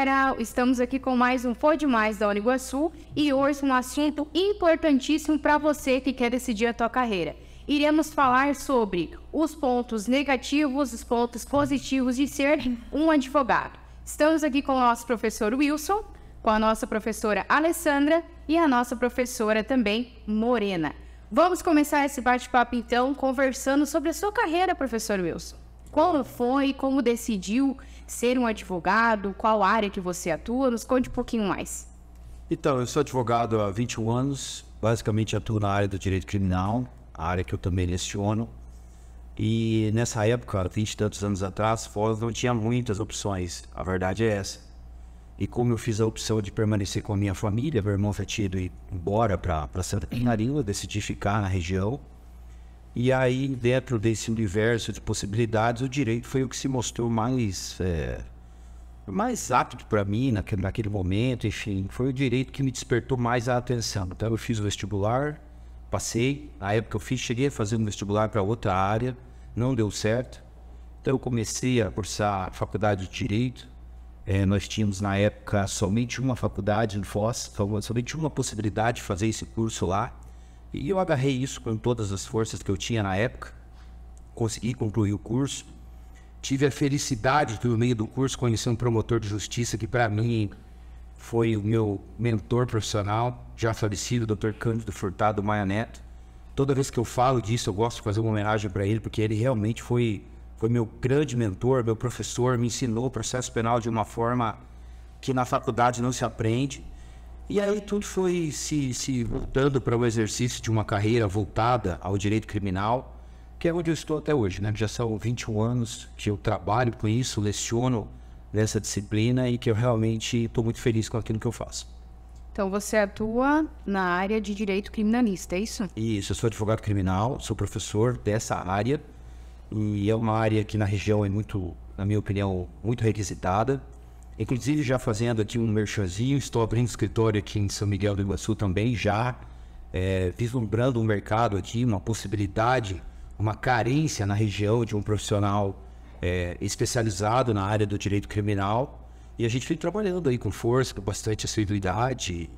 galera, estamos aqui com mais um Foi Demais da Uniguaçu e hoje um assunto importantíssimo para você que quer decidir a tua carreira. Iremos falar sobre os pontos negativos, os pontos positivos de ser um advogado. Estamos aqui com o nosso professor Wilson, com a nossa professora Alessandra e a nossa professora também, Morena. Vamos começar esse bate-papo então, conversando sobre a sua carreira, professor Wilson. Como foi, como decidiu ser um advogado, qual área que você atua? Nos conte um pouquinho mais. Então, eu sou advogado há 21 anos, basicamente atuo na área do direito criminal, a área que eu também leciono. E nessa época, 20 e tantos anos atrás, não tinha muitas opções, a verdade é essa. E como eu fiz a opção de permanecer com a minha família, meu irmão já tinha ido embora para Santa Catarina, eu decidi ficar na região. E aí, dentro desse universo de possibilidades, o direito foi o que se mostrou mais apto para mim naquele momento. Enfim, foi o direito que me despertou mais a atenção. Então, eu fiz o vestibular, passei. Na época eu cheguei a fazer um vestibular para outra área, não deu certo. Então, eu comecei a cursar a faculdade de Direito. Nós tínhamos, na época, somente uma faculdade em Foz, somente uma possibilidade de fazer esse curso lá. E eu agarrei isso com todas as forças que eu tinha na época, consegui concluir o curso. Tive a felicidade de, no meio do curso, conhecer um promotor de justiça que, para mim, foi o meu mentor profissional, já falecido, o Dr. Cândido Furtado Maia Neto. Toda vez que eu falo disso, eu gosto de fazer uma homenagem para ele, porque ele realmente foi meu grande mentor, meu professor, me ensinou o processo penal de uma forma que na faculdade não se aprende. E aí tudo foi se voltando para o exercício de uma carreira voltada ao direito criminal, que é onde eu estou até hoje, né? Já são 21 anos que eu trabalho com isso, leciono nessa disciplina e que eu realmente estou muito feliz com aquilo que eu faço. Então você atua na área de direito criminalista, é isso? Isso, eu sou advogado criminal, sou professor dessa área e é uma área que na região é muito, na minha opinião, muito requisitada. Inclusive, já fazendo aqui um merchanzinho, estou abrindo escritório aqui em São Miguel do Iguaçu também, já vislumbrando um mercado aqui, uma possibilidade, uma carência na região de um profissional especializado na área do direito criminal. E a gente vem trabalhando aí com força, com bastante assiduidade,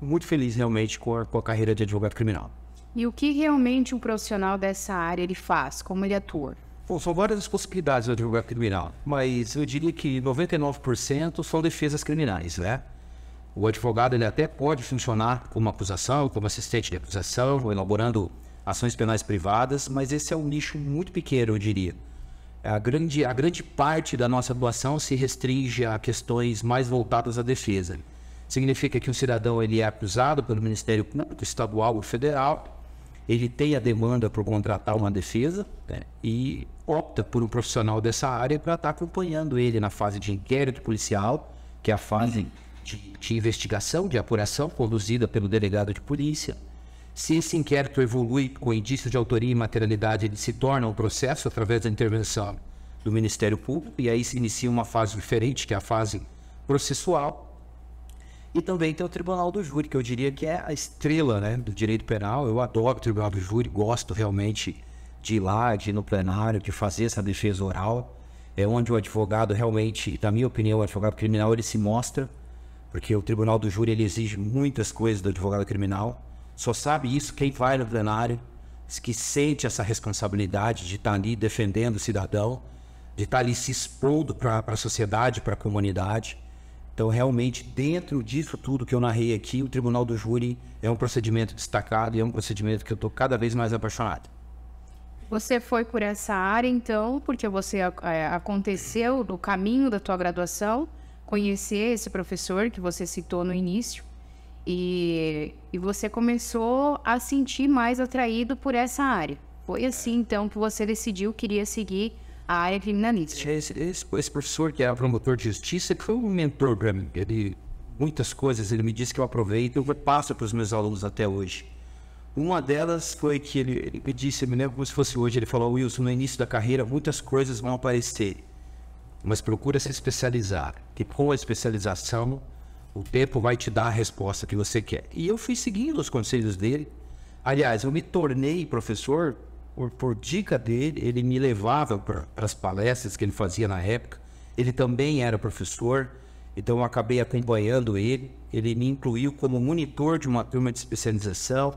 muito feliz realmente com a carreira de advogado criminal. E o que realmente um profissional dessa área ele faz? Como ele atua? Bom, são várias as possibilidades do advogado criminal, mas eu diria que 99% são defesas criminais, né? O advogado ele até pode funcionar como acusação, como assistente de acusação, elaborando ações penais privadas, mas esse é um nicho muito pequeno, eu diria. A grande parte da nossa atuação se restringe a questões mais voltadas à defesa. Significa que o cidadão ele é acusado pelo Ministério Público Estadual ou Federal, ele tem a demanda por contratar uma defesa, né, e opta por um profissional dessa área para estar acompanhando ele na fase de inquérito policial, que é a fase de investigação, de apuração, conduzida pelo delegado de polícia. Se esse inquérito evolui com indício de autoria e materialidade, ele se torna um processo através da intervenção do Ministério Público, e aí se inicia uma fase diferente, que é a fase processual. E também tem o Tribunal do Júri, que eu diria que é a estrela, né, do direito penal. Eu adoro o Tribunal do Júri, gosto realmente de ir lá, de ir no plenário, de fazer essa defesa oral. É onde o advogado realmente, na minha opinião, o advogado criminal ele se mostra, porque o Tribunal do Júri ele exige muitas coisas do advogado criminal. Só sabe isso quem vai no plenário, que sente essa responsabilidade de estar ali defendendo o cidadão, de estar ali se expondo para a sociedade, para a comunidade. Então, realmente, dentro disso tudo que eu narrei aqui, o Tribunal do Júri é um procedimento destacado e é um procedimento que eu estou cada vez mais apaixonado. Você foi por essa área, então, porque você aconteceu no caminho da tua graduação, conhecer esse professor que você citou no início, e você começou a sentir mais atraído por essa área. Foi assim, então, que você decidiu que queria seguir a área criminalística. Esse professor, que é promotor de justiça, que foi um mentor para mim. Muitas coisas ele me disse que eu aproveito e eu passo para os meus alunos até hoje. Uma delas foi que ele me disse, eu me lembro como se fosse hoje, ele falou: Wilson, no início da carreira muitas coisas vão aparecer, mas procura se especializar, que com a especialização o tempo vai te dar a resposta que você quer. E eu fui seguindo os conselhos dele. Aliás, eu me tornei professor por dica dele. Ele me levava para as palestras que ele fazia na época. Ele também era professor. Então eu acabei acompanhando ele me incluiu como monitor de uma turma de especialização,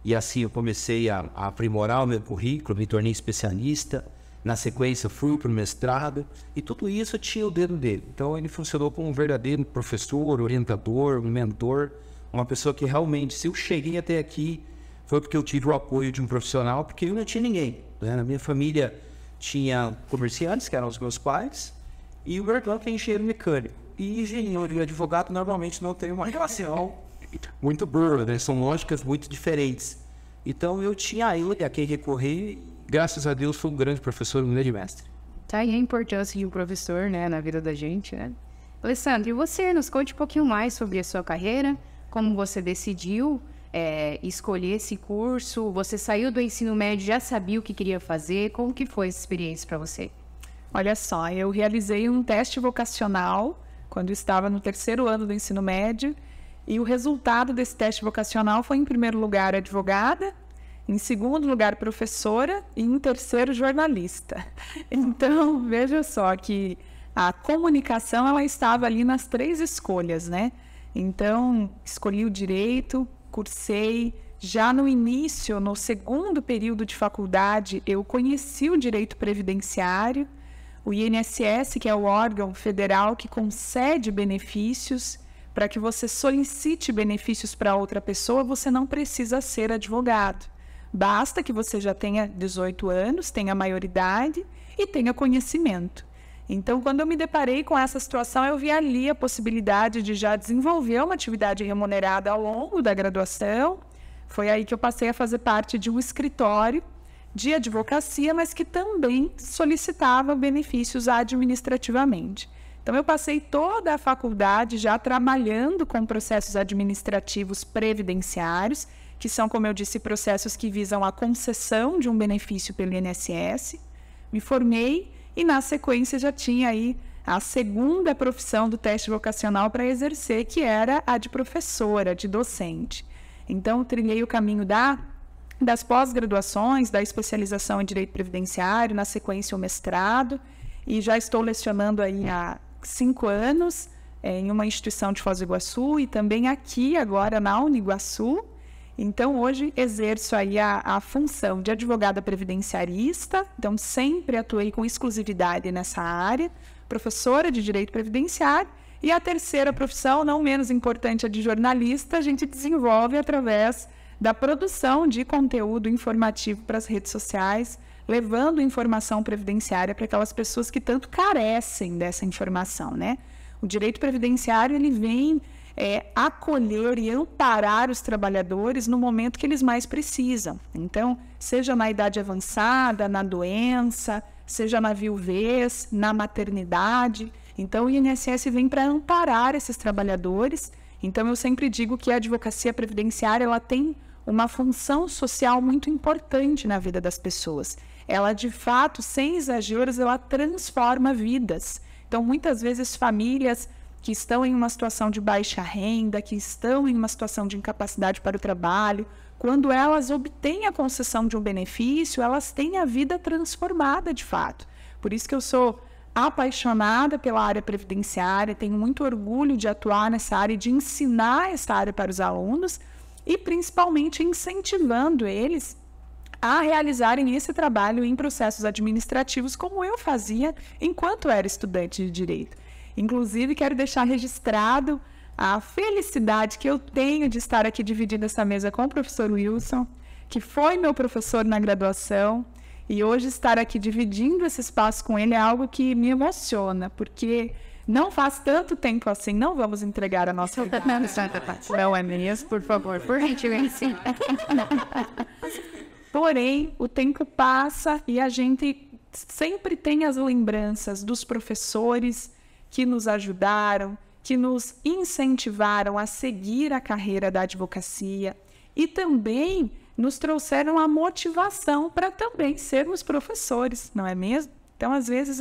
e assim eu comecei a aprimorar o meu currículo, me tornei especialista, na sequência fui para o mestrado, e tudo isso tinha o dedo dele. Então ele funcionou como um verdadeiro professor, orientador, um mentor, uma pessoa que realmente, se eu cheguei até aqui, foi porque eu tive o apoio de um profissional, porque eu não tinha ninguém, né? Na minha família tinha comerciantes, que eram os meus pais, e o meu irmão que é engenheiro mecânico. E engenheiro e advogado normalmente não tem uma relação muito boa, né? São lógicas muito diferentes. Então eu tinha ele a quem recorrer, e graças a Deus foi um grande professor, um grande mestre. Tá aí a importância de um professor, né, na vida da gente, né? Alessandro, e você, nos conte um pouquinho mais sobre a sua carreira, como você decidiu escolher esse curso, você saiu do ensino médio, já sabia o que queria fazer, como que foi essa experiência para você? Olha só, eu realizei um teste vocacional quando estava no 3º ano do ensino médio, e o resultado desse teste vocacional foi, em primeiro lugar, advogada, em segundo lugar, professora, e em terceiro, jornalista. Então, veja só que a comunicação, ela estava ali nas 3 escolhas, né? Então, escolhi o direito, cursei. Já no início, no 2º período de faculdade, eu conheci o direito previdenciário, o INSS, que é o órgão federal que concede benefícios. Para que você solicite benefícios para outra pessoa, você não precisa ser advogado. Basta que você já tenha 18 anos, tenha maioridade e tenha conhecimento. Então, quando eu me deparei com essa situação, eu vi ali a possibilidade de já desenvolver uma atividade remunerada ao longo da graduação. Foi aí que eu passei a fazer parte de um escritório de advocacia, mas que também solicitava benefícios administrativamente. Então, eu passei toda a faculdade já trabalhando com processos administrativos previdenciários, que são, como eu disse, processos que visam a concessão de um benefício pelo INSS. Me formei e, na sequência, já tinha aí a segunda profissão do teste vocacional para exercer, que era a de professora, de docente. Então, trilhei o caminho das pós-graduações, da especialização em Direito Previdenciário, na sequência o mestrado, e já estou lecionando aí há 5 anos em uma instituição de Foz do Iguaçu e também aqui agora na Uniguaçu. Então, hoje exerço aí a função de advogada previdenciarista, então sempre atuei com exclusividade nessa área, professora de Direito Previdenciário, e a terceira profissão, não menos importante, a de jornalista, a gente desenvolve através da produção de conteúdo informativo para as redes sociais, levando informação previdenciária para aquelas pessoas que tanto carecem dessa informação, né? O direito previdenciário, ele vem acolher e amparar os trabalhadores no momento que eles mais precisam. Então, seja na idade avançada, na doença, seja na viuvez, na maternidade. Então, o INSS vem para amparar esses trabalhadores. Então, eu sempre digo que a advocacia previdenciária, ela tem uma função social muito importante na vida das pessoas. Ela, de fato, sem exageros, ela transforma vidas. Então, muitas vezes, famílias que estão em uma situação de baixa renda, que estão em uma situação de incapacidade para o trabalho, quando elas obtêm a concessão de um benefício, elas têm a vida transformada, de fato. Por isso que eu sou apaixonada pela área previdenciária, tenho muito orgulho de atuar nessa área e de ensinar essa área para os alunos e, principalmente, incentivando eles a realizarem esse trabalho em processos administrativos, como eu fazia enquanto era estudante de Direito. Inclusive, quero deixar registrado a felicidade que eu tenho de estar aqui dividindo essa mesa com o professor Wilson, que foi meu professor na graduação, e hoje estar aqui dividindo esse espaço com ele é algo que me emociona, porque não faz tanto tempo assim, não vamos entregar a nossa idade. Não é mesmo? Por favor, por gentileza. Porém, o tempo passa e a gente sempre tem as lembranças dos professores que nos ajudaram, que nos incentivaram a seguir a carreira da advocacia e também nos trouxeram a motivação para também sermos professores, não é mesmo? Então, às vezes,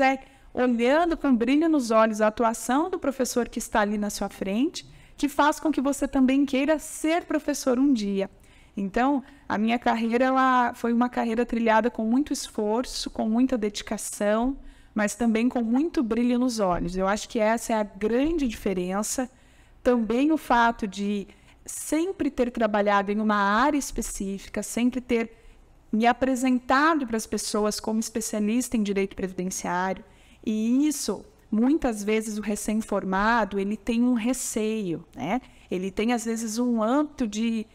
olhando com brilho nos olhos a atuação do professor que está ali na sua frente, que faz com que você também queira ser professor um dia. Então, a minha carreira ela foi uma carreira trilhada com muito esforço, com muita dedicação, mas também com muito brilho nos olhos. Eu acho que essa é a grande diferença. Também o fato de sempre ter trabalhado em uma área específica, sempre ter me apresentado para as pessoas como especialista em direito previdenciário. E isso, muitas vezes, o recém-formado, ele tem um receio, né? Ele tem, às vezes, um âmbito de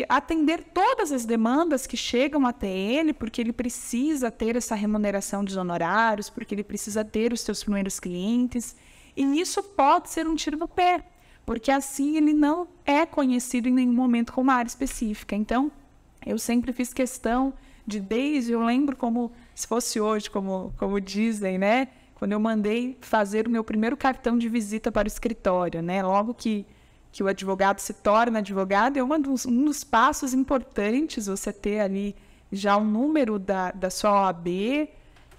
atender todas as demandas que chegam até ele, porque ele precisa ter essa remuneração dos honorários, porque ele precisa ter os seus primeiros clientes. E isso pode ser um tiro no pé, porque assim ele não é conhecido em nenhum momento como uma área específica. Então, eu sempre fiz questão de, eu lembro como se fosse hoje, como dizem, né? Quando eu mandei fazer o meu primeiro cartão de visita para o escritório, né? Logo que o advogado se torna advogado, é um dos passos importantes você ter ali já um número da sua OAB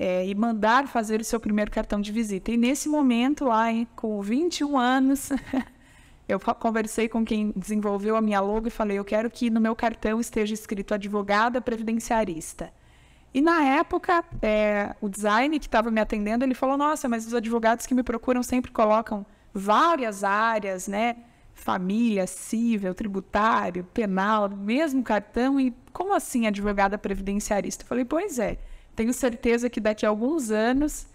e mandar fazer o seu primeiro cartão de visita. E nesse momento, lá, com 21 anos, eu conversei com quem desenvolveu a minha logo e falei, eu quero que no meu cartão esteja escrito advogada previdenciarista. E na época, o designer que estava me atendendo, ele falou, nossa, mas os advogados que me procuram sempre colocam várias áreas, né? Família, civil, tributário, penal, mesmo cartão, e como assim advogada previdenciarista? Eu falei, pois é, tenho certeza que daqui a alguns anos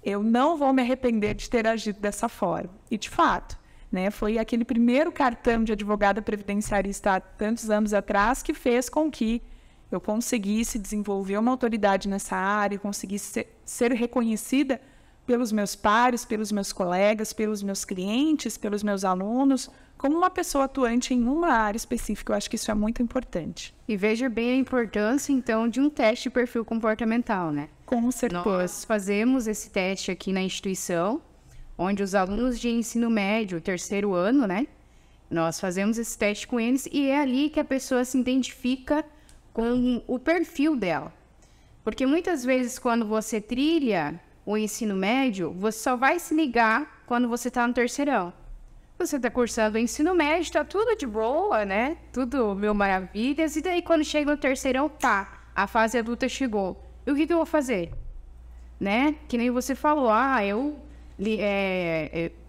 eu não vou me arrepender de ter agido dessa forma. E de fato, né, foi aquele primeiro cartão de advogada previdenciarista há tantos anos atrás que fez com que eu conseguisse desenvolver uma autoridade nessa área, conseguisse ser reconhecida pelos meus pares, pelos meus colegas, pelos meus clientes, pelos meus alunos, como uma pessoa atuante em uma área específica. Eu acho que isso é muito importante. E veja bem a importância, então, de um teste de perfil comportamental, né? Com certeza. Nós fazemos esse teste aqui na instituição, onde os alunos de ensino médio, terceiro ano, né? Nós fazemos esse teste com eles e é ali que a pessoa se identifica com o perfil dela. Porque muitas vezes, quando você trilha o ensino médio, você só vai se ligar quando você está no terceirão. Você está cursando o ensino médio, está tudo de boa, né? Tudo mil maravilhas. E daí, quando chega no terceirão, a fase adulta chegou. E o que eu vou fazer? Né? Que nem você falou,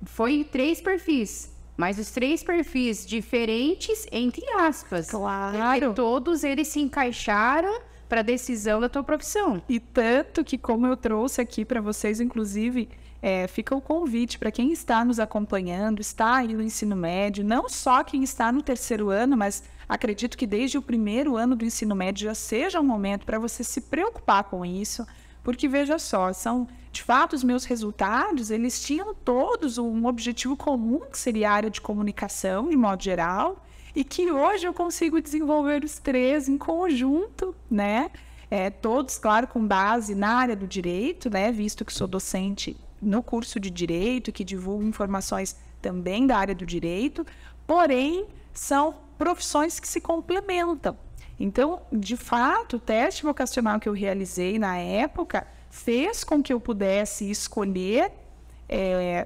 foi 3 perfis. Mas os 3 perfis diferentes, entre aspas. Claro. Porque todos eles se encaixaram para a decisão da tua profissão. E tanto que, como eu trouxe aqui para vocês, inclusive, fica o convite para quem está nos acompanhando, está aí no ensino médio, não só quem está no terceiro ano, mas acredito que desde o primeiro ano do ensino médio já seja um momento para você se preocupar com isso, porque veja só, de fato, os meus resultados, eles tinham todos um objetivo comum, que seria a área de comunicação, de modo geral, e que hoje eu consigo desenvolver os 3 em conjunto, né? Todos, claro, com base na área do direito, né? Visto que sou docente no curso de direito, que divulgo informações também da área do direito, porém, são profissões que se complementam. Então, de fato, o teste vocacional que eu realizei na época fez com que eu pudesse escolher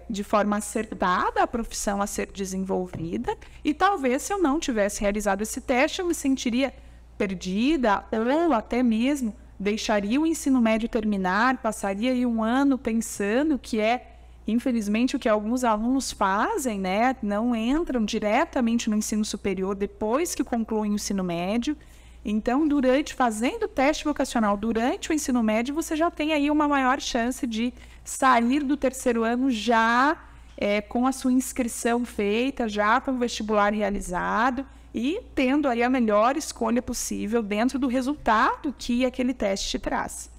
de forma acertada a profissão a ser desenvolvida, e talvez se eu não tivesse realizado esse teste eu me sentiria perdida ou até mesmo deixaria o ensino médio terminar, passaria aí um ano pensando que infelizmente o que alguns alunos fazem, né? Não entram diretamente no ensino superior depois que concluem o ensino médio. Então, fazendo o teste vocacional durante o ensino médio, você já tem aí uma maior chance de sair do terceiro ano já com a sua inscrição feita, já com o vestibular realizado e tendo aí a melhor escolha possível dentro do resultado que aquele teste te traz.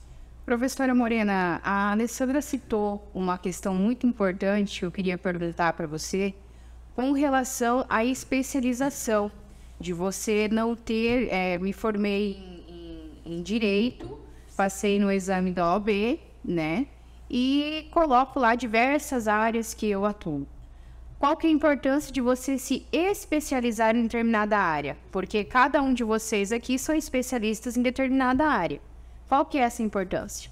Professora Morena, a Alessandra citou uma questão muito importante que eu queria perguntar para você com relação à especialização. De você não ter... me formei em Direito, passei no exame da OAB, né? E coloco lá diversas áreas que eu atuo. Qual que é a importância de você se especializar em determinada área? Porque cada um de vocês aqui são especialistas em determinada área. Qual que é essa importância?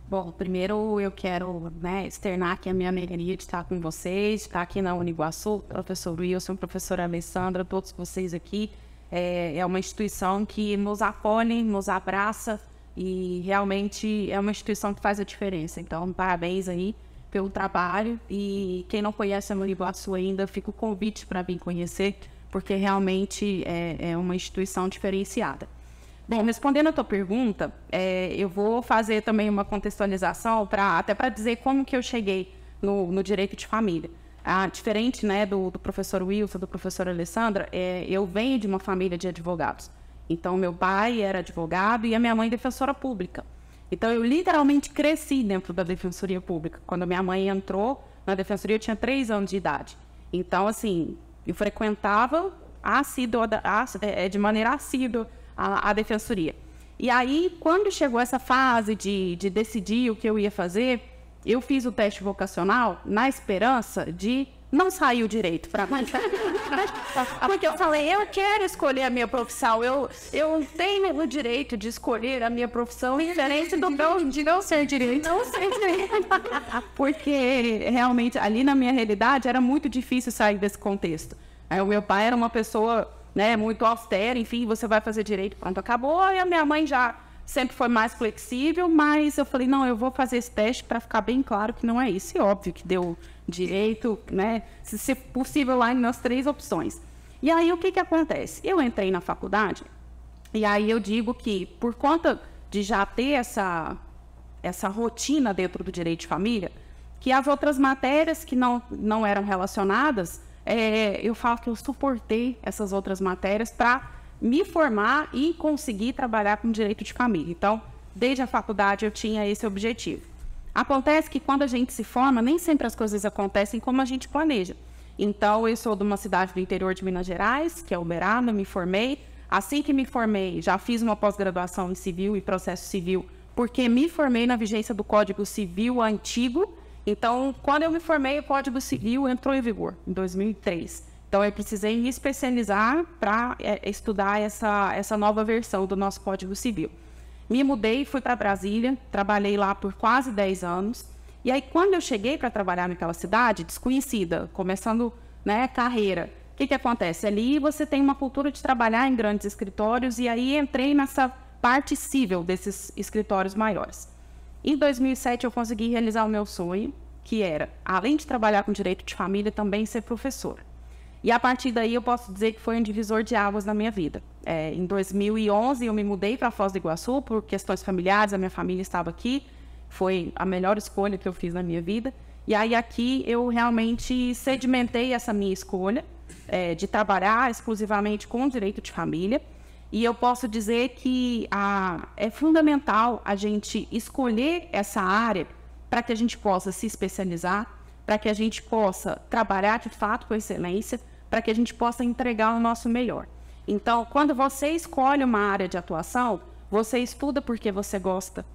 Bom, primeiro eu quero externar aqui a minha alegria de estar com vocês, estar aqui na Uniguaçu, professor Wilson, professora Alessandra, todos vocês aqui. É uma instituição que nos acolhe, nos abraça, e realmente é uma instituição que faz a diferença. Então, parabéns aí pelo trabalho, e quem não conhece a Nova Iguaçu ainda, fica o convite para vir conhecer, porque realmente é uma instituição diferenciada. Bom, respondendo a tua pergunta, eu vou fazer também uma contextualização até para dizer como que eu cheguei no direito de família. Diferente, né, do professor Wilson, do professor Alessandra, eu venho de uma família de advogados. Então, meu pai era advogado e a minha mãe defensora pública. Então, eu literalmente cresci dentro da Defensoria Pública. Quando minha mãe entrou na Defensoria, eu tinha 3 anos de idade. Então, assim, eu frequentava de maneira assídua a Defensoria. E aí, quando chegou essa fase de decidir o que eu ia fazer, eu fiz o teste vocacional na esperança de não sair o direito para mim. Porque eu falei, eu quero escolher a minha profissão, eu tenho o direito de escolher a minha profissão diferente de não ser direito. Não ser direito. Porque realmente ali na minha realidade era muito difícil sair desse contexto. O meu pai era uma pessoa, né, muito austera, enfim, você vai fazer direito, pronto, acabou. E a minha mãe já sempre foi mais flexível, mas eu falei, não, eu vou fazer esse teste para ficar bem claro que não é isso. E óbvio que deu direito, né, se possível lá nas 3 opções. E aí o que acontece? Eu entrei na faculdade, e aí eu digo que por conta de já ter essa rotina dentro do direito de família, que as outras matérias que não eram relacionadas, eu falo que eu suportei essas outras matérias para me formar e conseguir trabalhar com direito de família. Então, desde a faculdade eu tinha esse objetivo. Acontece que quando a gente se forma, nem sempre as coisas acontecem como a gente planeja. Então, eu sou de uma cidade do interior de Minas Gerais, que é Uberaba, me formei. Assim que me formei, já fiz uma pós-graduação em civil e processo civil, porque me formei na vigência do Código Civil antigo. Então, quando eu me formei, o Código Civil entrou em vigor, em 2003. Então, eu precisei me especializar para estudar essa nova versão do nosso Código Civil. Me mudei, fui para Brasília, trabalhei lá por quase 10 anos. E aí, quando eu cheguei para trabalhar naquela cidade, desconhecida, começando, né, carreira, o que acontece? Ali você tem uma cultura de trabalhar em grandes escritórios, e aí entrei nessa parte civil desses escritórios maiores. Em 2007, eu consegui realizar o meu sonho, que era, além de trabalhar com direito de família, também ser professora. E a partir daí eu posso dizer que foi um divisor de águas na minha vida. Em 2011 eu me mudei para Foz do Iguaçu por questões familiares, a minha família estava aqui, foi a melhor escolha que eu fiz na minha vida. E aí aqui eu realmente sedimentei essa minha escolha de trabalhar exclusivamente com direito de família. E eu posso dizer que é fundamental a gente escolher essa área para que a gente possa se especializar, para que a gente possa trabalhar de fato com excelência, para que a gente possa entregar o nosso melhor. Então, quando você escolhe uma área de atuação, você estuda porque você gosta,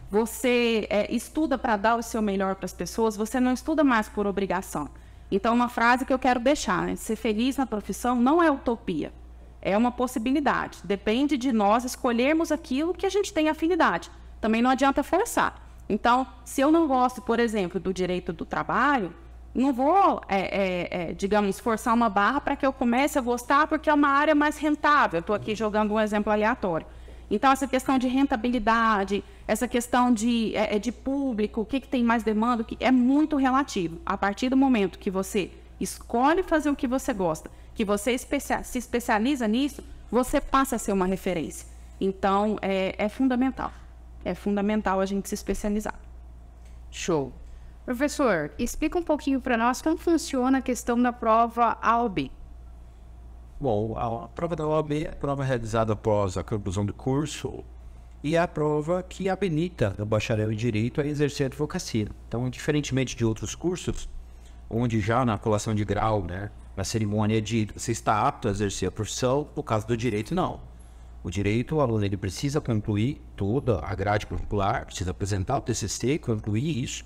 você estuda para dar o seu melhor para as pessoas, você não estuda mais por obrigação. Então, uma frase que eu quero deixar, né? Ser feliz na profissão não é utopia, é uma possibilidade. Depende de nós escolhermos aquilo que a gente tem afinidade. Também não adianta forçar. Então, se eu não gosto, por exemplo, do direito do trabalho, não vou, digamos, forçar uma barra para que eu comece a gostar porque é uma área mais rentável. Estou aqui jogando um exemplo aleatório. Então, essa questão de rentabilidade, essa questão de público, o que tem mais demanda, é muito relativo. A partir do momento que você escolhe fazer o que você gosta, que você se especializa nisso, você passa a ser uma referência. Então, é fundamental. É fundamental a gente se especializar. Show. Professor, explica um pouquinho para nós como funciona a questão da prova AOB. Bom, a prova da OAB é a prova realizada após a conclusão do curso e é a prova que habilita o bacharel em Direito a exercer a advocacia. Então, diferentemente de outros cursos, onde já na colação de grau, né, na cerimônia de você está apto a exercer a profissão, no caso do Direito, não. O Direito, o aluno ele precisa concluir toda a grade curricular, precisa apresentar o TCC, concluir isso,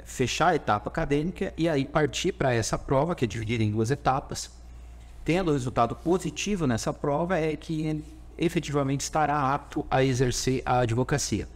fechar a etapa acadêmica e aí partir para essa prova, que é dividida em 2 etapas. Tendo o resultado positivo nessa prova, é que ele efetivamente estará apto a exercer a advocacia.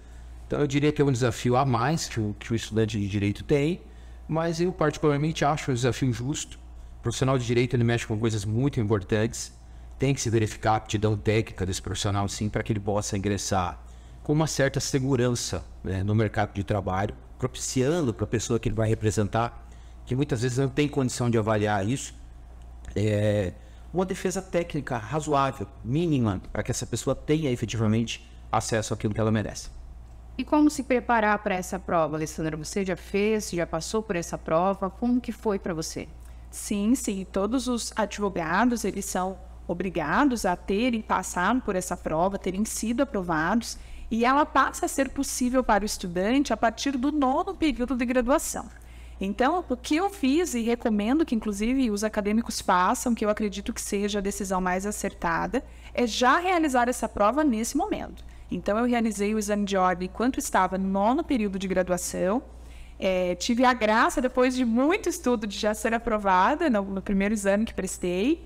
Então, eu diria que é um desafio a mais que o estudante de Direito tem, mas eu particularmente acho um desafio justo. O profissional de Direito ele mexe com coisas muito importantes, tem que se verificar a aptidão técnica desse profissional, sim, para que ele possa ingressar com uma certa segurança, né, no mercado de trabalho, propiciando para a pessoa que ele vai representar, que muitas vezes não tem condição de avaliar isso, uma defesa técnica razoável, mínima, para que essa pessoa tenha efetivamente acesso àquilo que ela merece. E como se preparar para essa prova, Alessandra? Você já fez, já passou por essa prova? Como que foi para você? Sim, sim. Todos os advogados, eles são obrigados a terem passado por essa prova, terem sido aprovados, e ela passa a ser possível para o estudante a partir do 9º período de graduação. Então, o que eu fiz, e recomendo que inclusive os acadêmicos façam, que eu acredito que seja a decisão mais acertada, é já realizar essa prova nesse momento. Então, eu realizei o exame de ordem enquanto estava no 9º período de graduação. Tive a graça, depois de muito estudo, de já ser aprovada no primeiro exame que prestei.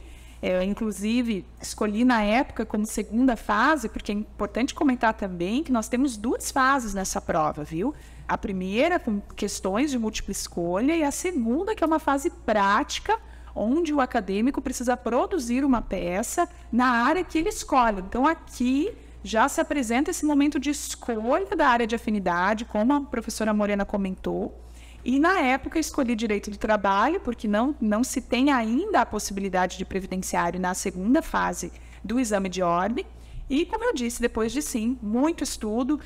Inclusive, escolhi na época como segunda fase, porque é importante comentar também que nós temos 2 fases nessa prova, viu? A primeira com questões de múltipla escolha e a segunda que é uma fase prática, onde o acadêmico precisa produzir uma peça na área que ele escolhe. Então, aqui já se apresenta esse momento de escolha da área de afinidade, como a professora Morena comentou. E, na época, escolhi Direito do Trabalho, porque não se tem ainda a possibilidade de previdenciário na segunda fase do exame de ordem. E, como eu disse, depois de, sim, muito estudo,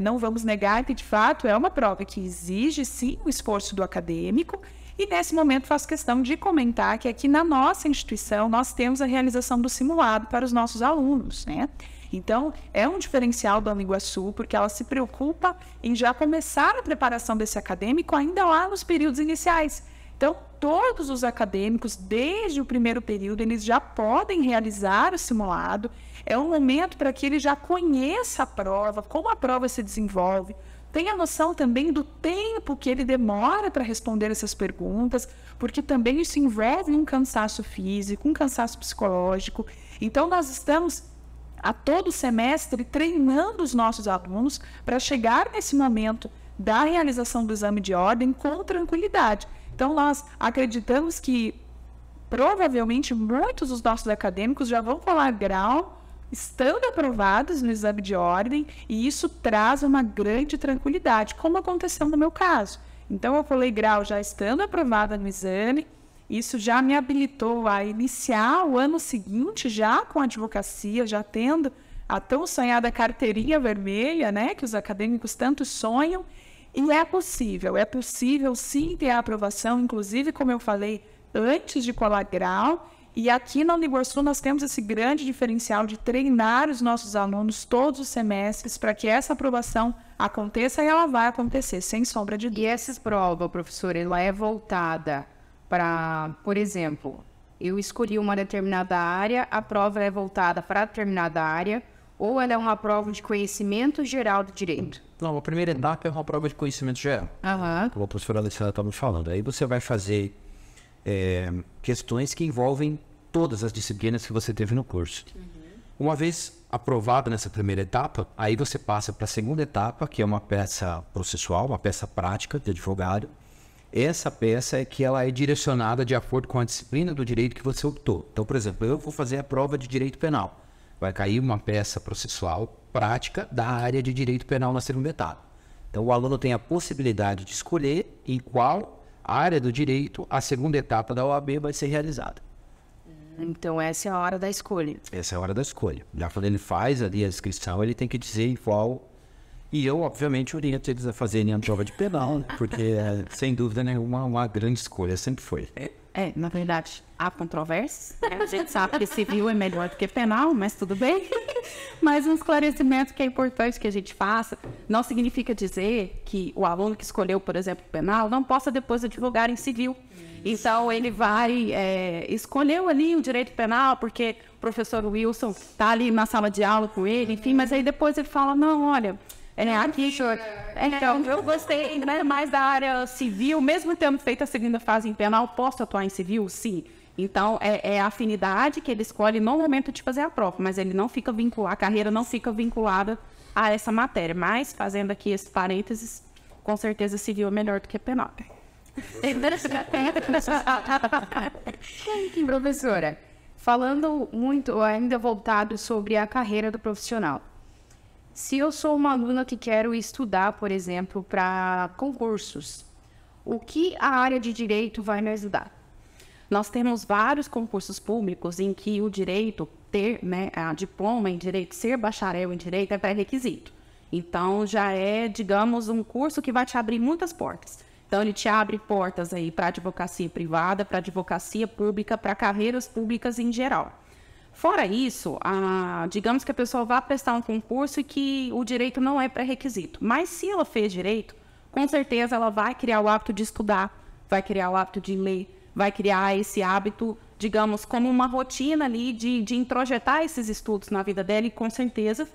não vamos negar que, de fato, é uma prova que exige, sim, o esforço do acadêmico. E, nesse momento, faço questão de comentar que aqui na nossa instituição nós temos a realização do simulado para os nossos alunos, né? Então, é um diferencial da Uniguaçu, porque ela se preocupa em já começar a preparação desse acadêmico ainda lá nos períodos iniciais. Então, todos os acadêmicos, desde o primeiro período, eles já podem realizar o simulado. É um momento para que ele já conheça a prova, como a prova se desenvolve, tenha noção também do tempo que ele demora para responder essas perguntas, porque também isso envolve um cansaço físico, um cansaço psicológico. Então, nós estamos a todo semestre treinando os nossos alunos para chegar nesse momento da realização do exame de ordem com tranquilidade. Então, nós acreditamos que provavelmente muitos dos nossos acadêmicos já vão colar grau, estando aprovados no exame de ordem, e isso traz uma grande tranquilidade, como aconteceu no meu caso. Então, eu colei grau já estando aprovada no exame. Isso já me habilitou a iniciar o ano seguinte já com a advocacia, já tendo a tão sonhada carteirinha vermelha, né, que os acadêmicos tanto sonham. E é possível sim ter a aprovação, inclusive, como eu falei, antes de colar grau. E aqui na Uniguaçu nós temos esse grande diferencial de treinar os nossos alunos todos os semestres para que essa aprovação aconteça, e ela vai acontecer, sem sombra de dúvida. E essa prova, professora, ela é voltada para, por exemplo, eu escolhi uma determinada área, a prova é voltada para determinada área, ou ela é uma prova de conhecimento geral do direito? Não, a primeira etapa é uma prova de conhecimento geral. Como a professora Alessandra estava me falando. Aí você vai fazer questões que envolvem todas as disciplinas que você teve no curso. Uma vez aprovado nessa primeira etapa, aí você passa para a segunda etapa, que é uma peça processual, uma peça prática de advogado. Essa peça é que ela é direcionada de acordo com a disciplina do direito que você optou. Então, por exemplo, eu vou fazer a prova de direito penal. Vai cair uma peça processual prática da área de direito penal na segunda etapa. Então, o aluno tem a possibilidade de escolher em qual área do direito a segunda etapa da OAB vai ser realizada. Então, essa é a hora da escolha. Essa é a hora da escolha. Já quando ele faz ali a inscrição, ele tem que dizer em qual. E eu, obviamente, oriento eles a fazerem a prova de penal, né? Porque, sem dúvida nenhuma, uma grande escolha sempre foi. Na verdade, há controvérsias. A gente sabe que civil é melhor do que penal, mas tudo bem. Mas um esclarecimento que é importante que a gente faça não significa dizer que o aluno que escolheu, por exemplo, penal, não possa depois advogar em civil. Então, ele vai escolheu ali o direito penal porque o professor Wilson está ali na sala de aula com ele, enfim, mas aí depois ele fala, não, olha... Então, eu gostei, né, mais da área civil, mesmo tendo feito a segunda fase em penal, posso atuar em civil? Sim. Então, é a afinidade que ele escolhe no momento de fazer a prova, mas ele não fica vinculado, a carreira não fica vinculada a essa matéria. Mas, fazendo aqui esse parênteses, com certeza civil é melhor do que penal. Professora, falando muito ainda voltado sobre a carreira do profissional. Se eu sou uma aluna que quero estudar, por exemplo, para concursos, o que a área de direito vai me ajudar? Nós temos vários concursos públicos em que o direito ter, né, a diploma em direito, ser bacharel em direito é pré-requisito. Então, já é, digamos, um curso que vai te abrir muitas portas. Então, ele te abre portas aí para advocacia privada, para advocacia pública, para carreiras públicas em geral. Fora isso, digamos que a pessoa vá prestar um concurso e que o direito não é pré-requisito. Mas se ela fez direito, com certeza ela vai criar o hábito de estudar, vai criar o hábito de ler, vai criar esse hábito, digamos, como uma rotina ali de introjetar esses estudos na vida dela e com certeza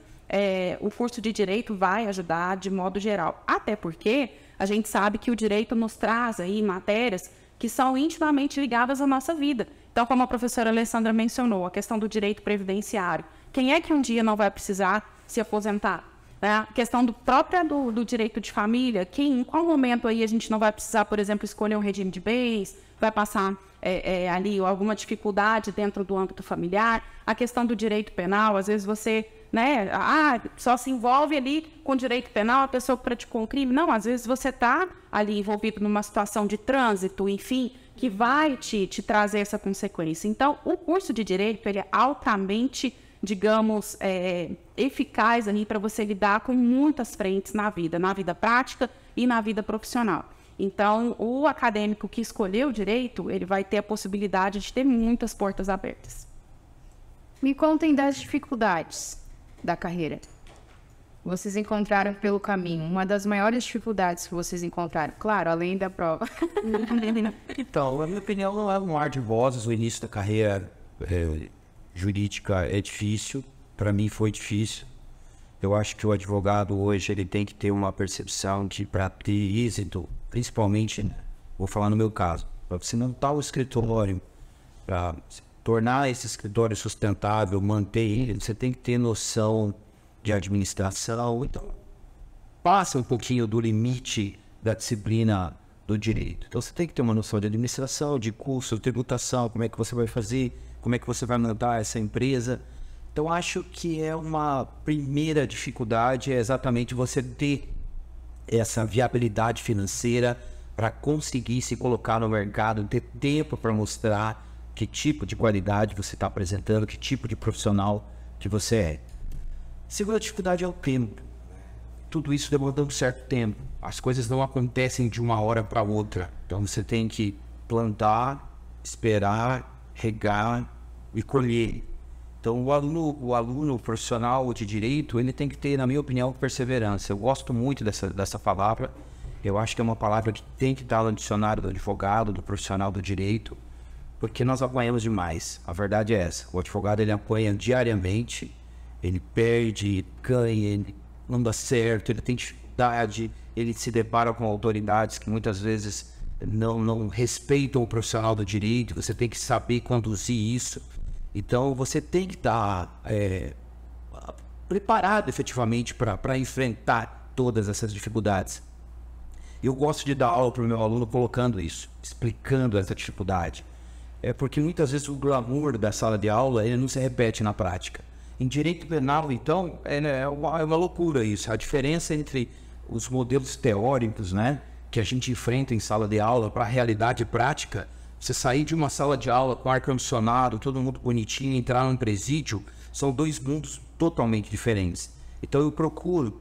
o curso de direito vai ajudar de modo geral. Até porque a gente sabe que o direito nos traz aí matérias que são intimamente ligadas à nossa vida. Então, como a professora Alessandra mencionou, a questão do direito previdenciário. Quem é que um dia não vai precisar se aposentar? A questão do direito de família, em qual momento aí a gente não vai precisar, por exemplo, escolher um regime de bens, vai passar ali alguma dificuldade dentro do âmbito familiar. A questão do direito penal, às vezes você, né, só se envolve ali com direito penal a pessoa que praticou um crime. Não, às vezes você está ali envolvido numa situação de trânsito, enfim, que vai te trazer essa consequência. Então, o curso de direito, ele é altamente, digamos, eficaz ali para você lidar com muitas frentes na vida prática e na vida profissional. Então, o acadêmico que escolheu o direito, ele vai ter a possibilidade de ter muitas portas abertas. Me contem das dificuldades da carreira. Vocês encontraram pelo caminho. Uma das maiores dificuldades que vocês encontraram, claro, além da prova. Então, na minha opinião, não é um mar de rosas. O início da carreira jurídica é difícil. Para mim foi difícil. Eu acho que o advogado hoje ele tem que ter uma percepção de, para ter êxito, principalmente, vou falar no meu caso, para você montar o escritório, para tornar esse escritório sustentável, manter ele, você tem que ter noção de administração. Então, passa um pouquinho do limite da disciplina do direito. Então, você tem que ter uma noção de administração, de custo, tributação, como é que você vai fazer, como é que você vai mandar essa empresa. Então, acho que uma primeira dificuldade é exatamente você ter essa viabilidade financeira para conseguir se colocar no mercado, ter tempo para mostrar que tipo de qualidade você está apresentando, que tipo de profissional que você é. Segunda dificuldade é o tempo. Tudo isso demanda um certo tempo. As coisas não acontecem de uma hora para outra. Então você tem que plantar, esperar, regar e colher. Então o aluno profissional de direito, ele tem que ter, na minha opinião, perseverança. Eu gosto muito dessa palavra. Eu acho que é uma palavra que tem que estar no dicionário do advogado, do profissional do direito, porque nós apanhamos demais. A verdade é essa. O advogado, ele apanha diariamente, ele perde, ganha, ele não dá certo, ele tem dificuldade, ele se depara com autoridades que muitas vezes não respeitam o profissional do direito. Você tem que saber conduzir isso. Então, você tem que estar preparado efetivamente para enfrentar todas essas dificuldades. Eu gosto de dar aula para o meu aluno colocando isso, explicando essa dificuldade. Porque muitas vezes o glamour da sala de aula ele não se repete na prática. Em direito penal, então, é uma loucura isso. A diferença entre os modelos teóricos, né, que a gente enfrenta em sala de aula para a realidade prática. Você sair de uma sala de aula com ar-condicionado, todo mundo bonitinho, entrar num presídio, são dois mundos totalmente diferentes. Então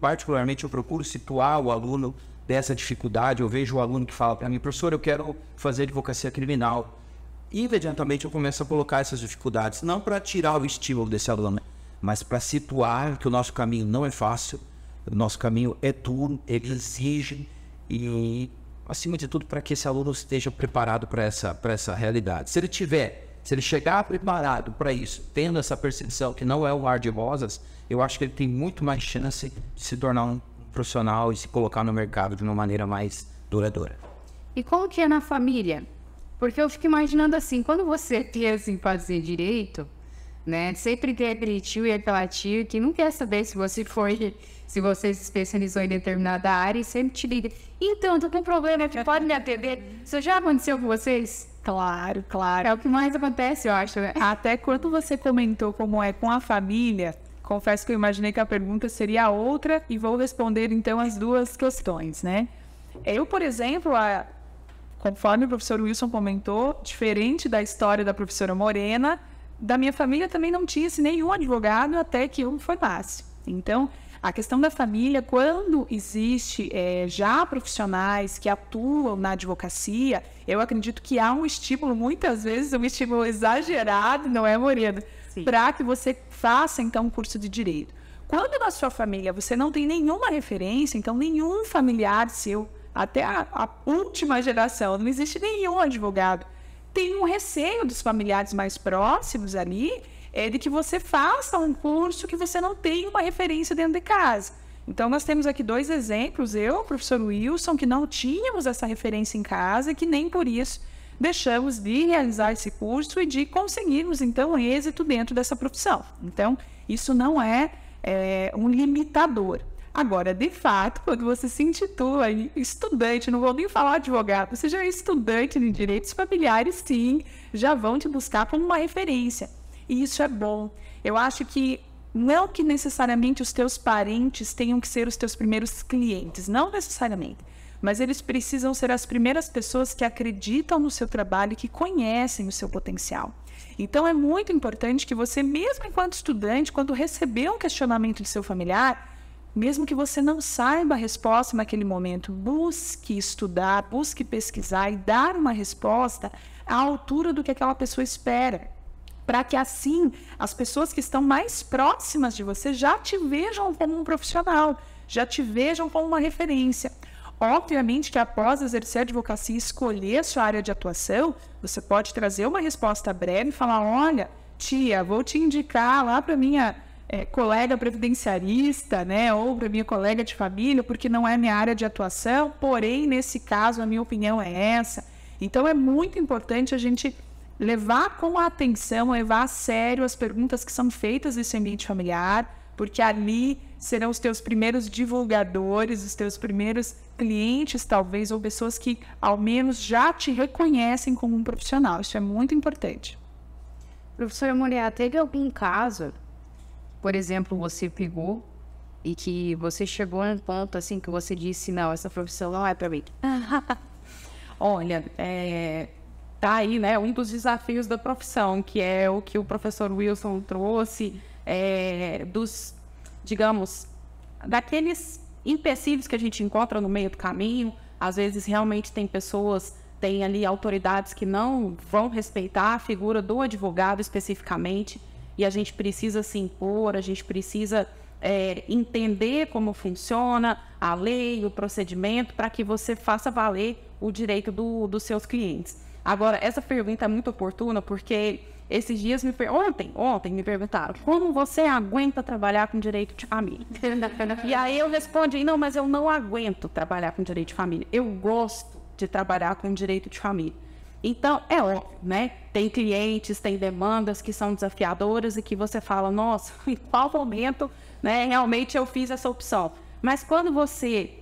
particularmente eu procuro situar o aluno dessa dificuldade. Eu vejo o aluno que fala para mim, professor, eu quero fazer advocacia criminal. E imediatamente eu começo a colocar essas dificuldades, não para tirar o estímulo desse aluno, mas para situar que o nosso caminho não é fácil, o nosso caminho é duro, ele exige e... acima de tudo, para que esse aluno esteja preparado para essa realidade. Se ele chegar preparado para isso, tendo essa percepção que não é um mar de rosas, eu acho que ele tem muito mais chance de se tornar um profissional e se colocar no mercado de uma maneira mais duradoura. E como que é na família? Porque eu fico imaginando assim, quando você pensa em fazer direito, né, sempre tem aquele tio e aquela tia que não quer saber se você se especializou em determinada área e sempre te liga. Então, tô com problema, pode me atender? Isso já aconteceu com vocês? Claro, claro. É o que mais acontece, eu acho, né? Até quando você comentou como é com a família, confesso que eu imaginei que a pergunta seria outra e vou responder, então, as duas questões, né? Eu, por exemplo, conforme o professor Wilson comentou, diferente da história da professora Morena, da minha família também não tinha nenhum advogado até que eu me formasse. Então, a questão da família, quando existe já profissionais que atuam na advocacia, eu acredito que há um estímulo, muitas vezes um estímulo exagerado, não é, Morena? Para que você faça, então, um curso de direito. Quando na sua família você não tem nenhuma referência, então nenhum familiar seu, até a última geração, não existe nenhum advogado, tem um receio dos familiares mais próximos ali, de que você faça um curso que você não tem uma referência dentro de casa. Então, nós temos aqui 2 exemplos, eu, o professor Wilson, que não tínhamos essa referência em casa e que nem por isso deixamos de realizar esse curso e de conseguirmos, então, êxito dentro dessa profissão. Então, isso não é um limitador. Agora, de fato, quando você se intitula estudante, não vou nem falar advogado, você já é estudante de direitos familiares, sim, já vão te buscar como uma referência. E isso é bom. Eu acho que não que necessariamente os teus parentes tenham que ser os teus primeiros clientes, não necessariamente, mas eles precisam ser as primeiras pessoas que acreditam no seu trabalho e que conhecem o seu potencial. Então, é muito importante que você, mesmo enquanto estudante, quando receber um questionamento de seu familiar, mesmo que você não saiba a resposta naquele momento, busque estudar, busque pesquisar e dar uma resposta à altura do que aquela pessoa espera, para que assim as pessoas que estão mais próximas de você já te vejam como um profissional, já te vejam como uma referência. Obviamente que após exercer a advocacia e escolher a sua área de atuação, você pode trazer uma resposta breve e falar: olha, tia, vou te indicar lá para minha colega previdenciarista, né, ou para minha colega de família, porque não é minha área de atuação, porém, nesse caso, a minha opinião é essa. Então, é muito importante a gente levar com atenção, levar a sério as perguntas que são feitas nesse ambiente familiar, porque ali serão os teus primeiros divulgadores, os teus primeiros clientes, talvez, ou pessoas que, ao menos, já te reconhecem como um profissional. Isso é muito importante. Professora Morena, teve algum caso, por exemplo, você pegou e que você chegou a um ponto assim que você disse: não, essa profissão não é para mim? Olha, tá aí, né, um dos desafios da profissão, que é o que o professor Wilson trouxe, digamos, daqueles empecilhos que a gente encontra no meio do caminho. Às vezes, realmente, tem ali autoridades que não vão respeitar a figura do advogado especificamente, e a gente precisa se impor, a gente precisa entender como funciona a lei, o procedimento, para que você faça valer o direito dos seus clientes. Agora, essa pergunta é muito oportuna, porque esses dias ontem me perguntaram: como você aguenta trabalhar com direito de família? E aí eu respondi: não, mas eu não aguento trabalhar com direito de família. Eu gosto de trabalhar com direito de família. Então, é óbvio, né? Tem clientes, tem demandas que são desafiadoras e que você fala: nossa, em qual momento, né, realmente eu fiz essa opção? Mas quando você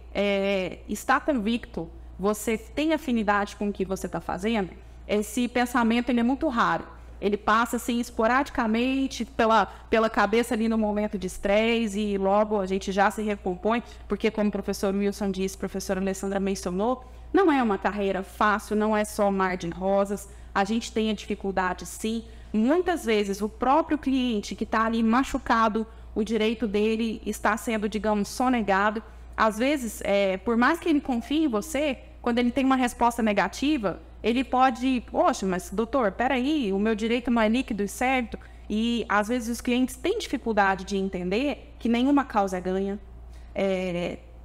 está convicto, você tem afinidade com o que você está fazendo, esse pensamento ele é muito raro. Ele passa assim esporadicamente pela cabeça ali no momento de estresse e logo a gente já se recompõe, porque como o professor Wilson disse, a professora Alessandra mencionou, não é uma carreira fácil, não é só mar de rosas, a gente tem a dificuldade sim. Muitas vezes o próprio cliente que está ali machucado, o direito dele está sendo, digamos, sonegado. Às vezes, por mais que ele confie em você, quando ele tem uma resposta negativa, ele pode: poxa, mas doutor, peraí, o meu direito não é líquido e certo. E às vezes os clientes têm dificuldade de entender que nenhuma causa é ganha.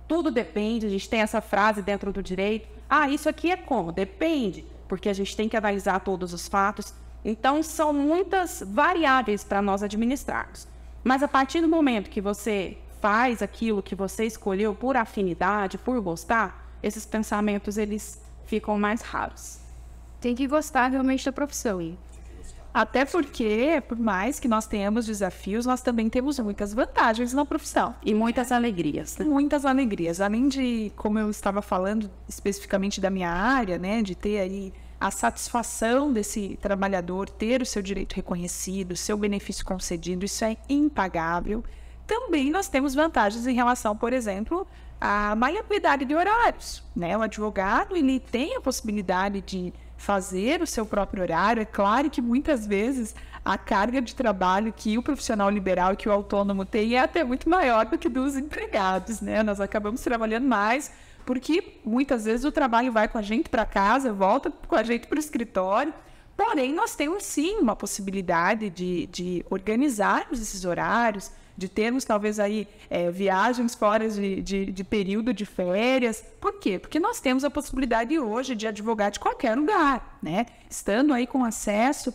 Tudo depende, a gente tem essa frase dentro do direito: ah, isso aqui é como? Depende, porque a gente tem que analisar todos os fatos. Então, são muitas variáveis para nós administrarmos. Mas a partir do momento que você faz aquilo que você escolheu por afinidade, por gostar, esses pensamentos eles ficam mais raros. Tem que gostar realmente da profissão, hein? Até porque, por mais que nós tenhamos desafios, nós também temos muitas vantagens na profissão. E muitas alegrias, né? Muitas alegrias. Além de, como eu estava falando especificamente da minha área, né, de ter aí a satisfação desse trabalhador, ter o seu direito reconhecido, o seu benefício concedido, isso é impagável. também nós temos vantagens em relação, por exemplo, à maleabilidade de horários, né? O advogado, ele tem a possibilidade de fazer o seu próprio horário. É claro que muitas vezes a carga de trabalho que o profissional liberal e que o autônomo tem é até muito maior do que dos empregados, né? Nós acabamos trabalhando mais porque muitas vezes o trabalho vai com a gente para casa, volta com a gente para o escritório. Porém, nós temos sim uma possibilidade de organizarmos esses horários, de termos talvez aí viagens fora de período de férias. Por quê? Porque nós temos a possibilidade hoje de advogar de qualquer lugar, né? Estando aí com acesso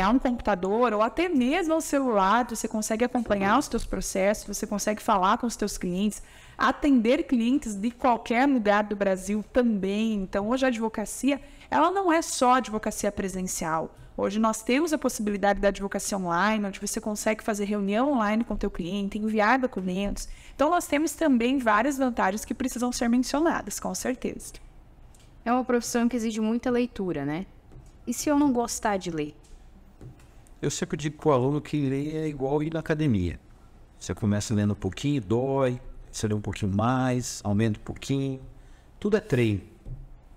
a um computador ou até mesmo ao celular, você consegue acompanhar os teus processos, você consegue falar com os teus clientes, atender clientes de qualquer lugar do Brasil também. Então, hoje a advocacia, ela não é só advocacia presencial. Hoje nós temos a possibilidade da advocacia online, onde você consegue fazer reunião online com o teu cliente, enviar documentos. Então, nós temos também várias vantagens que precisam ser mencionadas, com certeza. É uma profissão que exige muita leitura, né? E se eu não gostar de ler? Eu sempre digo para o aluno que ler é igual ir na academia. Você começa lendo um pouquinho, dói, você lê um pouquinho mais, aumenta um pouquinho. Tudo é treino.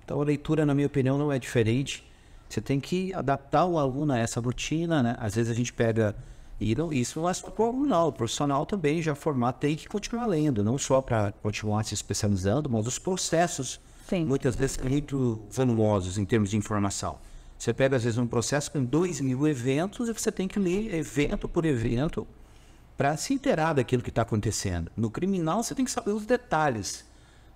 Então a leitura, na minha opinião, não é diferente. Você tem que adaptar o aluno a essa rotina, né? Às vezes a gente pega... Isso não é só para o aluno, não. O profissional também já formado tem que continuar lendo, não só para continuar se especializando, mas os processos, Sim. muitas vezes, são muito volumosos em termos de informação. Você pega, às vezes, um processo com 2.000 eventos e você tem que ler evento por evento para se inteirar daquilo que está acontecendo. No criminal, você tem que saber os detalhes.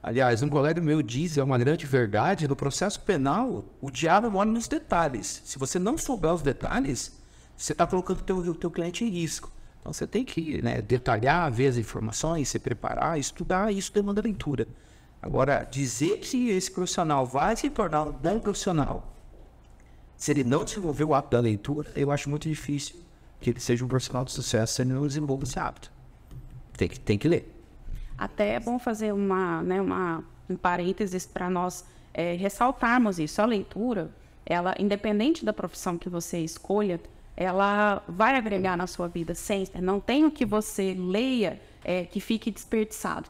Aliás, um colega meu diz, é uma grande verdade, no processo penal, o diabo mora nos detalhes. Se você não souber os detalhes, você está colocando o teu cliente em risco. Então, você tem que detalhar, ver as informações, se preparar, estudar, isso demanda leitura. Agora, dizer que esse profissional vai se tornar um bom profissional, se ele não desenvolver o hábito da leitura, eu acho muito difícil que ele seja um profissional de sucesso se ele não desenvolva esse hábito. Tem que ler. Até é bom fazer um parênteses para nós ressaltarmos isso. A leitura, ela, independente da profissão que você escolha, ela vai agregar na sua vida sempre. Não tem o que você leia que fique desperdiçado.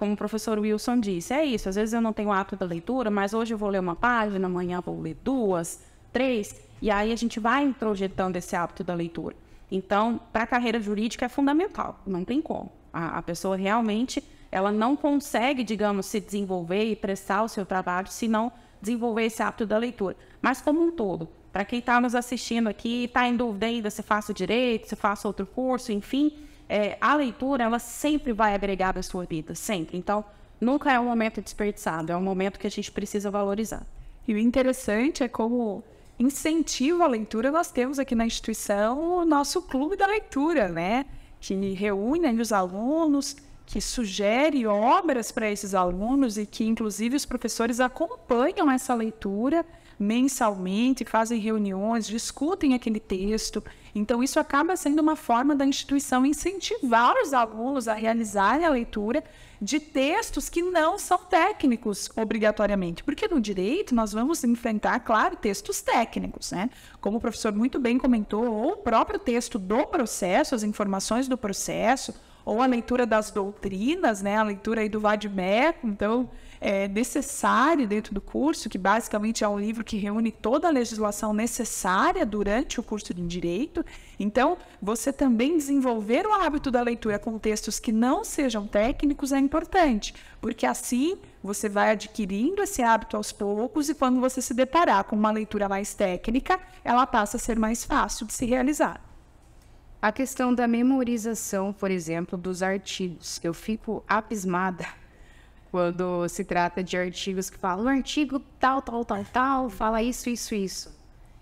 Como o professor Wilson disse, é isso. Às vezes eu não tenho o hábito da leitura, mas hoje eu vou ler uma página, amanhã vou ler 2, 3, e aí a gente vai introjetando esse hábito da leitura. Então, para a carreira jurídica é fundamental, não tem como. A pessoa realmente, ela não consegue, digamos, se desenvolver e prestar o seu trabalho se não desenvolver esse hábito da leitura. Mas como um todo, para quem está nos assistindo aqui, está em dúvida ainda se faço direito, se faço outro curso, enfim, a leitura, ela sempre vai agregar na sua vida, sempre. Então, nunca é um momento desperdiçado, é um momento que a gente precisa valorizar. E o interessante é como incentivo à leitura, nós temos aqui na instituição o nosso clube da leitura, né? Que reúne os alunos, que sugere obras para esses alunos e que, inclusive, os professores acompanham essa leitura mensalmente, fazem reuniões, discutem aquele texto. Então, isso acaba sendo uma forma da instituição incentivar os alunos a realizarem a leitura de textos que não são técnicos, obrigatoriamente. Porque no direito nós vamos enfrentar, claro, textos técnicos, né? Como o professor muito bem comentou, ou o próprio texto do processo, as informações do processo, ou a leitura das doutrinas, né? A leitura aí do Vademecum. Então, é necessário dentro do curso, que basicamente é um livro que reúne toda a legislação necessária durante o curso de Direito. Então, você também desenvolver o hábito da leitura com textos que não sejam técnicos é importante, porque assim você vai adquirindo esse hábito aos poucos e quando você se deparar com uma leitura mais técnica, ela passa a ser mais fácil de se realizar. A questão da memorização, por exemplo, dos artigos. Eu fico abismada quando se trata de artigos que falam, o artigo tal, fala isso, isso, isso.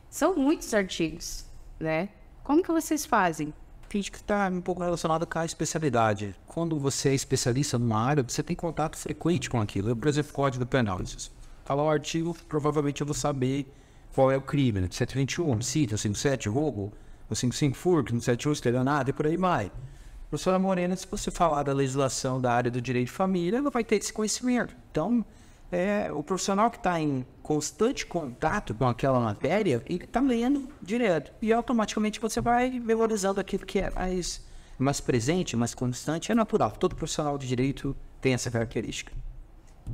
São muitos artigos, né? Como que vocês fazem? Acredito que está um pouco relacionado com a especialidade. Quando você é especialista numa área, você tem contato frequente com aquilo. Eu, por exemplo, Código Penal. Falar o artigo, provavelmente eu vou saber qual é o crime, né? 721, homicídio, 57, roubo, 55, furto, 171, estelionato e por aí vai. Professora Morena, se você falar da legislação da área do direito de família, ela vai ter esse conhecimento. Então, o profissional que está em constante contato com aquela matéria, ele está lendo direto. E automaticamente você vai memorizando aquilo que é mais mais presente, mais constante, é natural. Todo profissional de direito tem essa característica.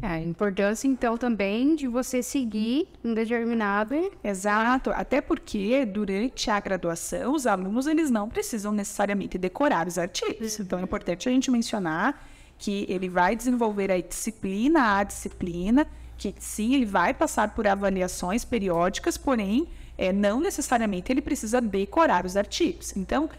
A importância, então, também de você seguir um determinado... Exato, até porque durante a graduação, os alunos eles não precisam necessariamente decorar os artigos. Então, é importante a gente mencionar que ele vai desenvolver a disciplina, que sim, ele vai passar por avaliações periódicas, porém, não necessariamente ele precisa decorar os artigos. Então,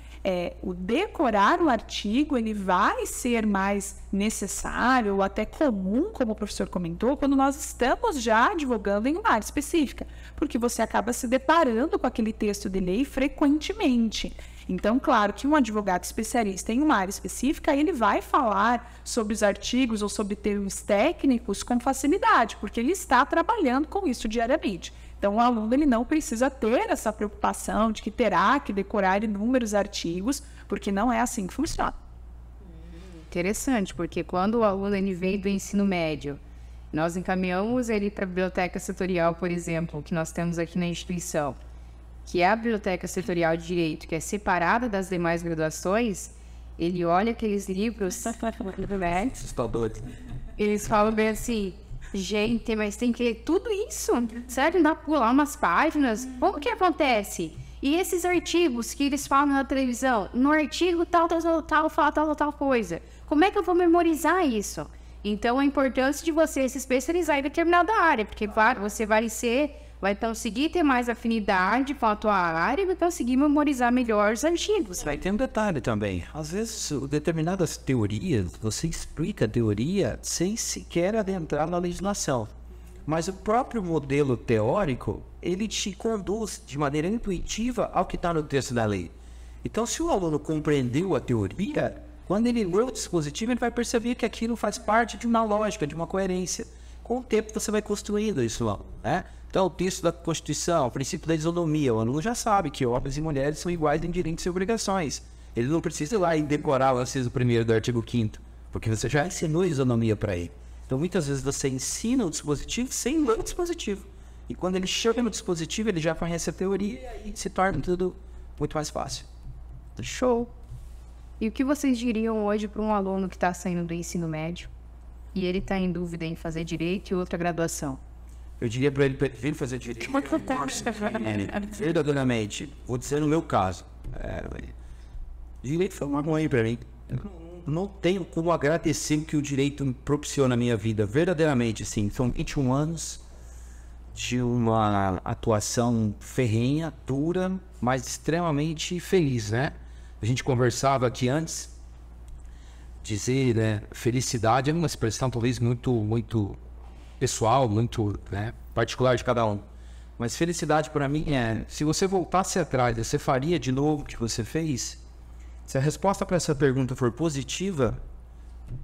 o decorar o artigo, ele vai ser mais necessário ou até comum, como o professor comentou, quando nós estamos já advogando em uma área específica, porque você acaba se deparando com aquele texto de lei frequentemente. Então, claro que um advogado especialista em uma área específica, ele vai falar sobre os artigos ou sobre termos técnicos com facilidade, porque ele está trabalhando com isso diariamente. Então, o aluno ele não precisa ter essa preocupação de que terá que decorar inúmeros artigos, porque não é assim que funciona. Interessante, porque quando o aluno ele vem do ensino médio, nós encaminhamos ele para a biblioteca setorial, por exemplo, que nós temos aqui na instituição, que é a biblioteca setorial de direito, que é separada das demais graduações, ele olha aqueles livros, né? Eles falam bem assim... Gente, mas tem que ler tudo isso? Sério, dá pra pular umas páginas? Como que acontece? E esses artigos que eles falam na televisão? No artigo tal, fala tal coisa. Como é que eu vou memorizar isso? Então, a importância de você se especializar em determinada área. Porque, claro, você vai conseguir ter mais afinidade com a tua área e vai conseguir memorizar melhor os artigos. Vai ter um detalhe também. Às vezes, determinadas teorias, você explica a teoria sem sequer adentrar na legislação. Mas o próprio modelo teórico, ele te conduz de maneira intuitiva ao que está no texto da lei. Então, se o aluno compreendeu a teoria, quando ele lê o dispositivo, ele vai perceber que aquilo faz parte de uma lógica, de uma coerência. Com o tempo, você vai construindo isso, né? Então, o texto da Constituição, o princípio da isonomia, o aluno já sabe que homens e mulheres são iguais em direitos e obrigações. Ele não precisa ir lá e decorar o inciso 1º do artigo 5º, porque você já ensinou a isonomia para ele. Então, muitas vezes você ensina o dispositivo sem ler o dispositivo. E quando ele chega no dispositivo, ele já conhece a teoria e se torna tudo muito mais fácil. Show! E o que vocês diriam hoje para um aluno que está saindo do ensino médio e ele está em dúvida em fazer direito e outra graduação? Eu diria para ele vir fazer direito. Verdadeiramente, vou dizer no meu caso. Direito foi uma mãe para mim. Eu não tenho como agradecer o que o direito me propiciou na minha vida. Verdadeiramente, sim. São 21 anos de uma atuação ferrenha, dura, mas extremamente feliz, né? A gente conversava aqui antes. Dizer, né, felicidade é uma expressão talvez muito pessoal, muito, né, particular de cada um. Mas felicidade para mim se você voltasse atrás, você faria de novo o que você fez? Se a resposta para essa pergunta for positiva,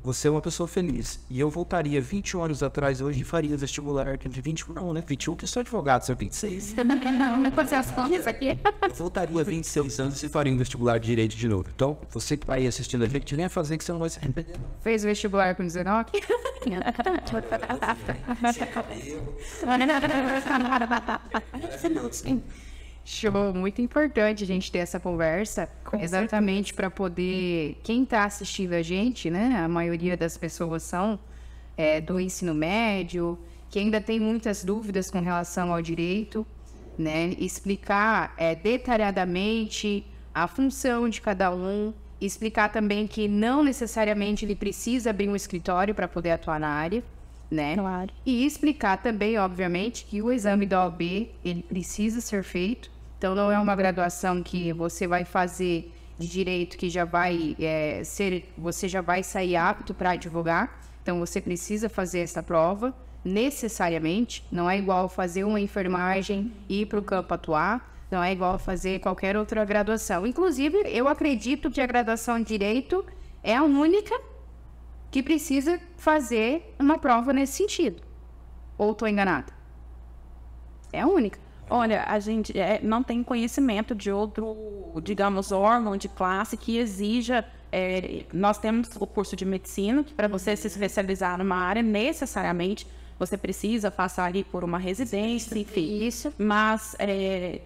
você é uma pessoa feliz. E eu voltaria 21 anos atrás hoje e faria vestibular de 21, não, né? 21 que eu sou advogado, sou 26. Eu voltaria 26 anos e faria um vestibular de direito de novo. Então, você que está aí assistindo a gente, venha fazer que você não vai se arrepender. Fez vestibular com 19? Show, muito importante a gente ter essa conversa, exatamente para poder, quem está assistindo a gente, né, a maioria das pessoas são do ensino médio, que ainda tem muitas dúvidas com relação ao direito, né, explicar detalhadamente a função de cada um, explicar também que não necessariamente ele precisa abrir um escritório para poder atuar na área, né? Claro. E explicar também, obviamente, que o exame da OAB, ele precisa ser feito. Então, não é uma graduação que você vai fazer de direito que já vai você já vai sair apto para advogar. Então, você precisa fazer essa prova, necessariamente. Não é igual fazer uma enfermagem e ir para o campo atuar. Não é igual fazer qualquer outra graduação. Inclusive, eu acredito que a graduação de direito é a única que precisa fazer uma prova nesse sentido. Ou estou enganada? É a única. Olha, a gente não tem conhecimento de outro, digamos, órgão de classe que exija... nós temos o curso de medicina, que para você se especializar numa área, necessariamente, você precisa passar ali por uma residência, enfim. Isso. Mas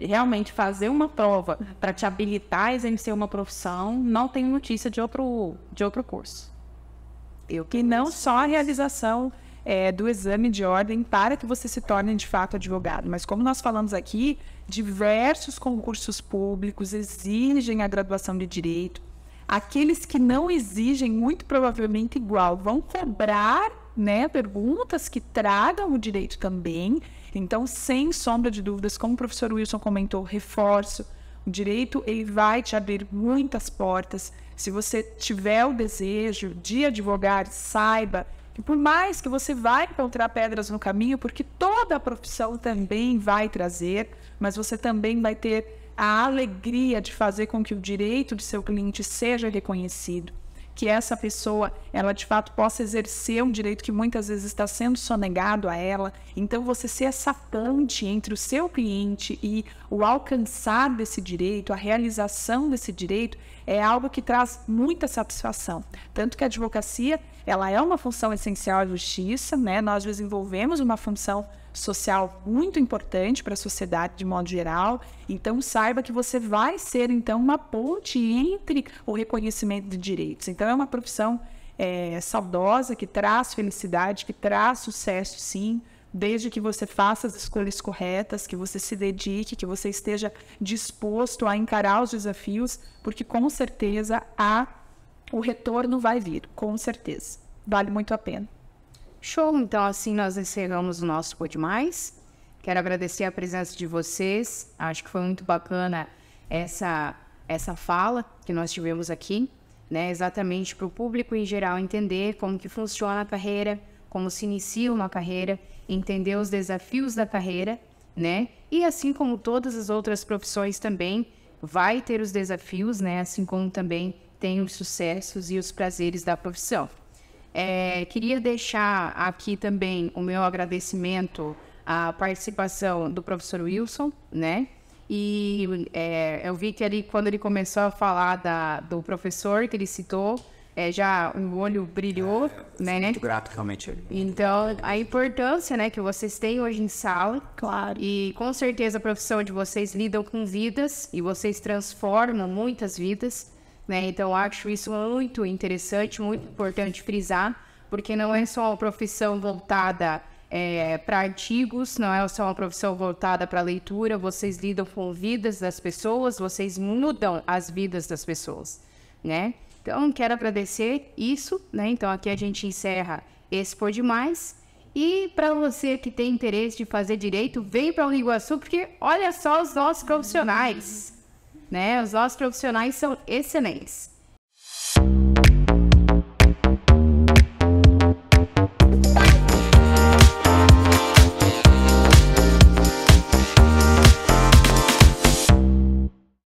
realmente fazer uma prova para te habilitar a exercer uma profissão, não tem notícia de outro curso. E não só a realização do exame de ordem para que você se torne de fato advogado, mas como nós falamos aqui, diversos concursos públicos exigem a graduação de direito. Aqueles que não exigem, muito provavelmente igual, vão cobrar, né, perguntas que tragam o direito também. Então, sem sombra de dúvidas, como o professor Wilson comentou, reforço, o direito ele vai te abrir muitas portas. Se você tiver o desejo de advogar, saiba que por mais que você vai encontrar pedras no caminho, porque toda a profissão também vai trazer, mas você também vai ter a alegria de fazer com que o direito de seu cliente seja reconhecido, que essa pessoa, ela de fato possa exercer um direito que muitas vezes está sendo sonegado a ela. Então, você ser essa ponte entre o seu cliente e o alcançar desse direito, a realização desse direito, é algo que traz muita satisfação. Tanto que a advocacia, ela é uma função essencial à justiça, né? Nós desenvolvemos uma função social muito importante para a sociedade de modo geral. Então, saiba que você vai ser, então, uma ponte entre o reconhecimento de direitos. Então, é uma profissão saudosa, que traz felicidade, que traz sucesso, sim, desde que você faça as escolhas corretas, que você se dedique, que você esteja disposto a encarar os desafios, porque com certeza o retorno vai vir, com certeza. Vale muito a pena. Show! Então, assim nós encerramos o nosso Pode Mais. Quero agradecer a presença de vocês. Acho que foi muito bacana essa fala que nós tivemos aqui, né? Exatamente para o público em geral entender como que funciona a carreira, como se inicia uma carreira, entender os desafios da carreira, né? E assim como todas as outras profissões também, vai ter os desafios, né? Assim como também tem os sucessos e os prazeres da profissão. Queria deixar aqui também o meu agradecimento à participação do professor Wilson, né? E eu vi que quando ele começou a falar do professor que ele citou, já o olho brilhou, né? Muito grato, realmente. Então, a importância, né, que vocês têm hoje em sala. Claro. E com certeza a profissão de vocês lidam com vidas e vocês transformam muitas vidas, né? Então, acho isso muito interessante, muito importante frisar, porque não é só uma profissão voltada para artigos, não é só uma profissão voltada para leitura, vocês lidam com vidas das pessoas, vocês mudam as vidas das pessoas, né? Então, quero agradecer isso, né? Então, aqui a gente encerra esse Pode Mais. E para você que tem interesse de fazer direito, vem para o Uniguaçu, porque olha só os nossos profissionais, né? Os nossos profissionais são excelentes.